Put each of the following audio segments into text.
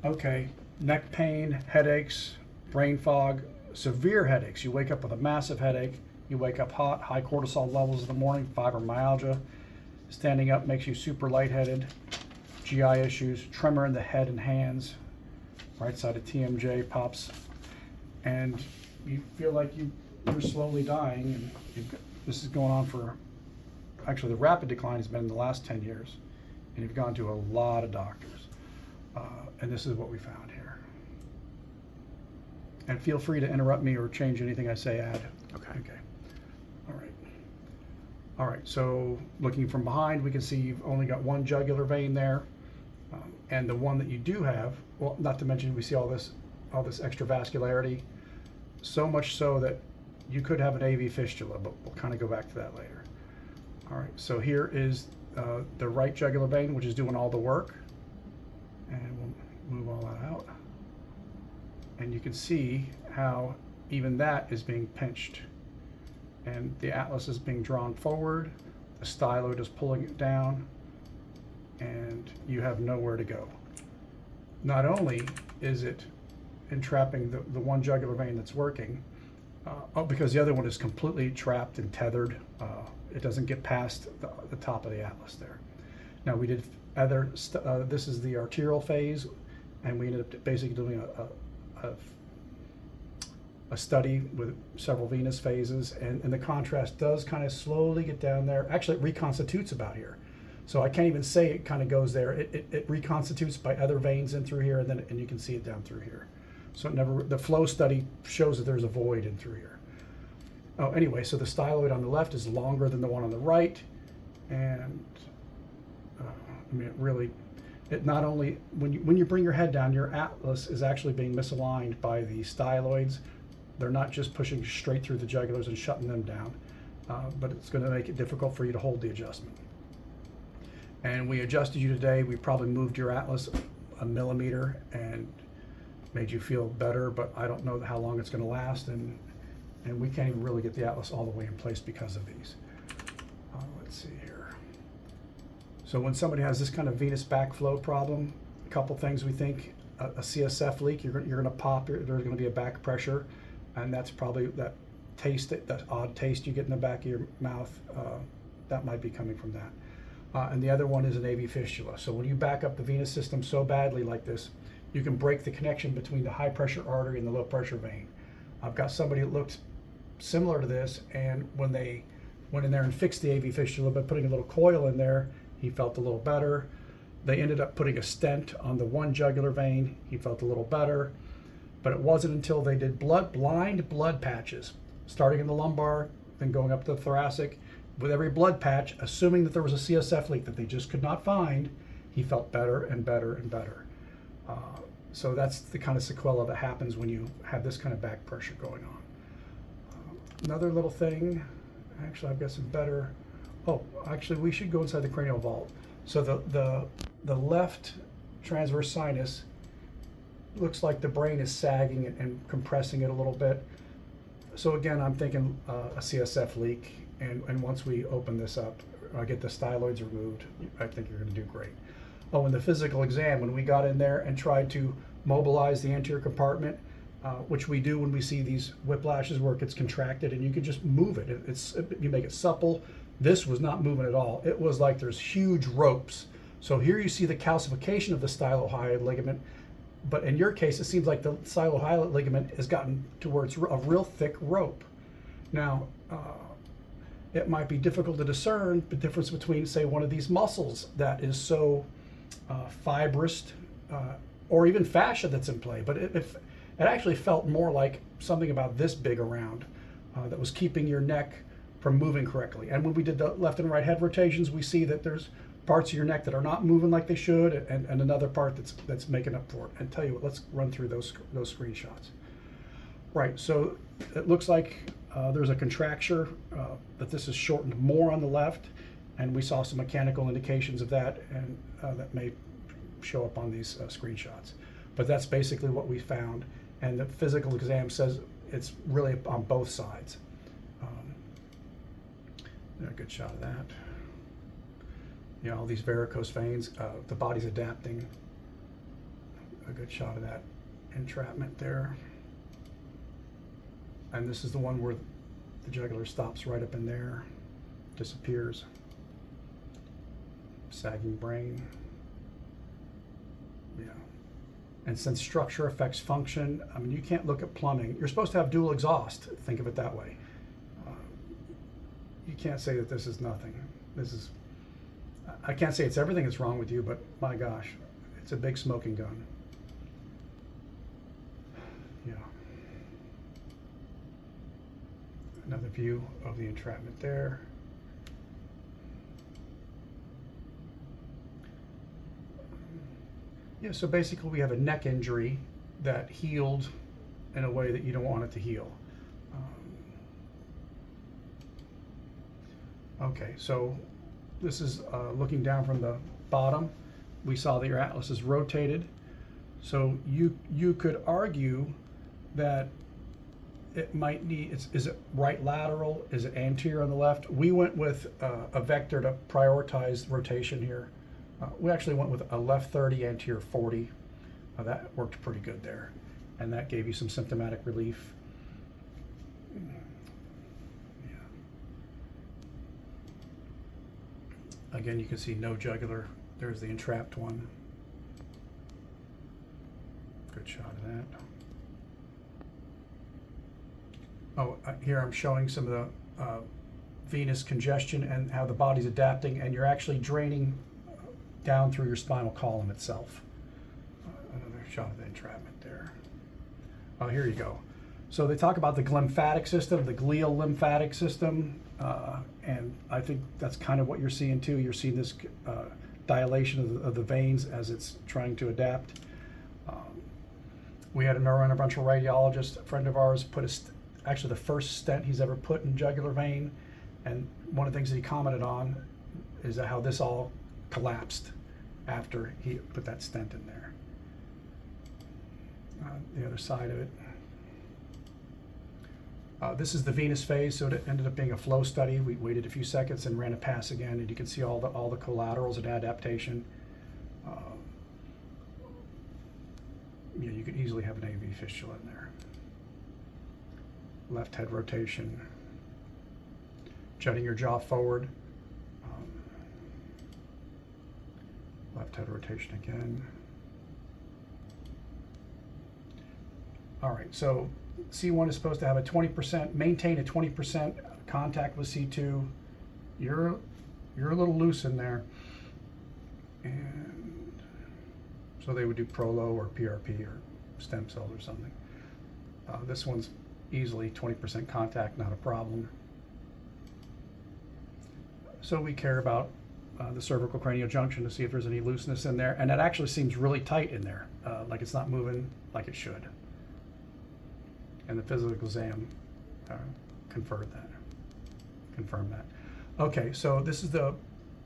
Okay, neck pain, headaches, brain fog, severe headaches. You wake up with a massive headache. You wake up hot, high cortisol levels in the morning, fibromyalgia. Standing up makes you super lightheaded. GI issues, tremor in the head and hands. Right side of TMJ pops. And you feel like you're slowly dying. And this is going on for, actually the rapid decline has been in the last 10 years. And you've gone to a lot of doctors. And this is what we found here. And feel free to interrupt me or change anything I say, add. Okay. Okay. All right. All right, so looking from behind, we can see you've only got one jugular vein there. And the one that you do have, well, not to mention we see all this extra vascularity, so much so that you could have an AV fistula, but we'll kind of go back to that later. All right, so here is the right jugular vein, which is doing all the work. And we'll move all that out. And you can see how even that is being pinched. And the atlas is being drawn forward, the styloid is pulling it down, and you have nowhere to go. Not only is it entrapping the one jugular vein that's working, because the other one is completely trapped and tethered. It doesn't get past the top of the atlas there. Now we did this is the arterial phase, and we ended up basically doing a study with several venous phases, and the contrast does kind of slowly get down there. Actually, it reconstitutes about here. So I can't even say it kind of goes there. It reconstitutes by other veins in through here, and you can see it down through here. So the flow study shows that there's a void in through here. Oh, anyway, so the styloid on the left is longer than the one on the right, and I mean, it not only, when you bring your head down, your atlas is actually being misaligned by the styloids. They're not just pushing straight through the jugulars and shutting them down, but it's going to make it difficult for you to hold the adjustment. And we adjusted you today. We probably moved your atlas a millimeter and made you feel better, but I don't know how long it's going to last, and we can't even really get the atlas all the way in place because of these. Let's see here. So when somebody has this kind of venous backflow problem, a couple things we think: a CSF leak, you're going to pop, there's going to be a back pressure, and that's probably that taste, that odd taste you get in the back of your mouth, that might be coming from that. And the other one is an AV fistula. So when you back up the venous system so badly like this, you can break the connection between the high pressure artery and the low pressure vein. I've got somebody that looked similar to this, and when they went in there and fixed the AV fistula by putting a little coil in there, he felt a little better. They ended up putting a stent on the one jugular vein. He felt a little better. But it wasn't until they did blind blood patches, starting in the lumbar, then going up to the thoracic, with every blood patch, assuming that there was a CSF leak that they just could not find, he felt better and better and better. So that's the kind of sequela that happens when you have this kind of back pressure going on. Another little thing, actually I've got some better, actually we should go inside the cranial vault. So the left transverse sinus looks like the brain is sagging and compressing it a little bit. So again, I'm thinking a CSF leak, and once we open this up, get the styloids removed, I think you're going to do great. Oh, in the physical exam, when we got in there and tried to mobilize the anterior compartment, which we do when we see these whiplashes where it gets contracted, and you can just move it. You make it supple. This was not moving at all. It was like there's huge ropes. So here you see the calcification of the stylohyoid ligament, but in your case, it seems like the stylohyoid ligament has gotten to where it's a real thick rope. Now, it might be difficult to discern the difference between, say, one of these muscles that is so fibrous, or even fascia that's in play, but it actually felt more like something about this big around that was keeping your neck from moving correctly. And when we did the left and right head rotations, we see that there's parts of your neck that are not moving like they should, and another part that's making up for it. And tell you what, let's run through those screenshots. Right, so it looks like there's a contracture, that this is shortened more on the left, and we saw some mechanical indications of that, and that may show up on these screenshots. But that's basically what we found, and the physical exam says it's really on both sides. A good shot of that. All these varicose veins, the body's adapting. a good shot of that entrapment there. And this is the one where the jugular stops right up in there, disappears. Sagging brain. Yeah. And since structure affects function, I mean, you can't look at plumbing. You're supposed to have dual exhaust. Think of it that way. You can't say that this is nothing. This is, I can't say it's everything that's wrong with you, but my gosh, it's a big smoking gun. Yeah. Another view of the entrapment there. Yeah, so basically we have a neck injury that healed in a way that you don't want it to heal. Okay, so this is looking down from the bottom. We saw that your atlas is rotated. So you could argue that it might need, is it right lateral? Is it anterior on the left? We went with a vector to prioritize rotation here. We actually went with a left 30, anterior 40. That worked pretty good there. And that gave you some symptomatic relief. Yeah. Again, you can see no jugular. There's the entrapped one. Good shot of that. Oh, here I'm showing some of the venous congestion and how the body's adapting, and you're actually draining down through your spinal column itself. Another shot of the entrapment there. Oh, here you go. So they talk about the glymphatic system, the glial lymphatic system, and I think that's kind of what you're seeing too. You're seeing this dilation of the veins as it's trying to adapt. We had a neurointerventional radiologist, a friend of ours, put actually the first stent he's ever put in jugular vein, and one of the things that he commented on is how this all collapsed after he put that stent in there. The other side of it. This is the venous phase, so it ended up being a flow study. We waited a few seconds and ran a pass again, and you can see all the collaterals and adaptation. Yeah, you could easily have an AV fistula in there. Left head rotation, jutting your jaw forward. Left head rotation again. All right, so C1 is supposed to have a 20%, maintain a 20% contact with C2. You're a little loose in there. And so they would do Prolo or PRP or stem cells or something. This one's easily 20% contact, not a problem. So we care about the cervical cranial junction to see if there's any looseness in there, and it actually seems really tight in there, like it's not moving like it should. And the physical exam confirmed that. Okay, so this is the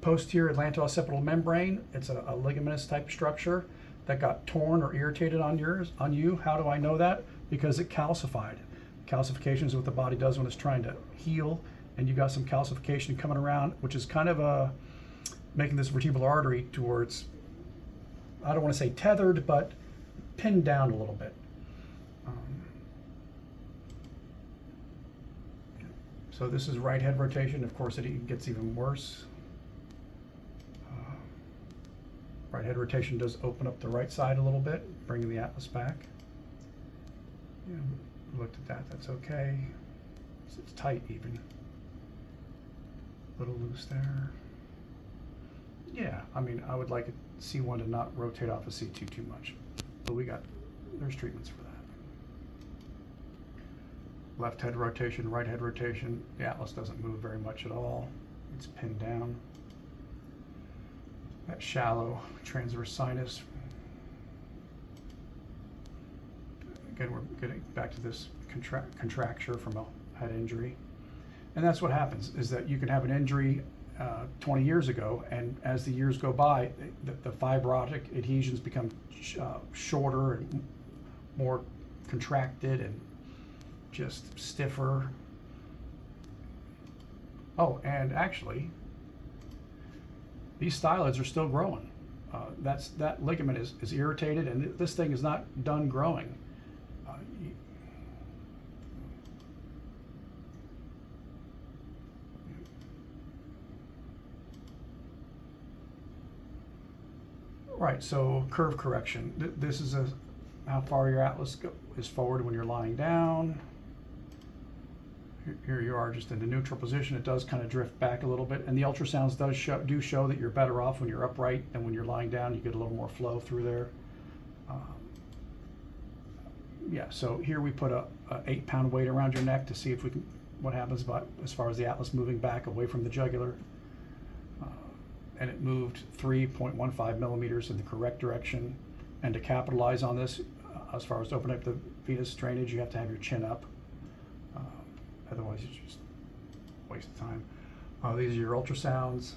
posterior atlanto-occipital membrane. It's a ligamentous type structure that got torn or irritated on you. How do I know that? Because it calcified. Calcification is what the body does when it's trying to heal, and you got some calcification coming around, which is kind of making this vertebral artery towards, I don't want to say tethered, but pinned down a little bit. So this is right head rotation. Of course, it gets even worse. Right head rotation does open up the right side a little bit, bringing the atlas back. Yeah, we looked at that. That's okay. It's tight even. A little loose there. Yeah, I mean, I would like C1 to not rotate off of C2 too much. But there's treatments for that. Left head rotation, right head rotation. The atlas doesn't move very much at all. It's pinned down. That shallow transverse sinus. Again, we're getting back to this contracture from a head injury. And that's what happens, is that you can have an injury 20 years ago, and as the years go by, the fibrotic adhesions become shorter and more contracted and just stiffer. Oh, and actually, these styloids are still growing. that ligament is irritated, and this thing is not done growing. Right, so curve correction. This is how far your atlas is forward when you're lying down. Here you are just in the neutral position. It does kind of drift back a little bit, and the ultrasounds do show that you're better off when you're upright than when you're lying down. You get a little more flow through there. Yeah, so here we put a 8-pound weight around your neck to see if we can, what happens as far as the atlas moving back away from the jugular. And it moved 3.15 millimeters in the correct direction. And to capitalize on this, as far as opening up the venous drainage, you have to have your chin up. Otherwise, it's just a waste of time. These are your ultrasounds.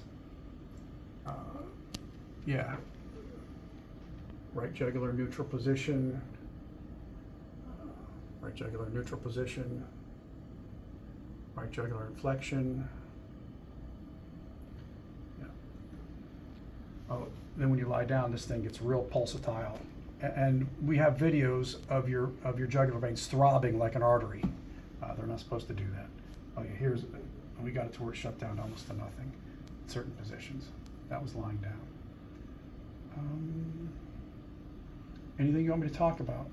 Yeah. Right jugular neutral position. Right jugular neutral position. Right jugular inflection. Then when you lie down, this thing gets real pulsatile, and we have videos of your jugular veins throbbing like an artery. They're not supposed to do that. Oh yeah, we got it to where it shut down almost to nothing in certain positions. That was lying down. Anything you want me to talk about?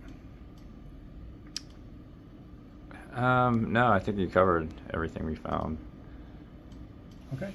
No, I think you covered everything we found. Okay.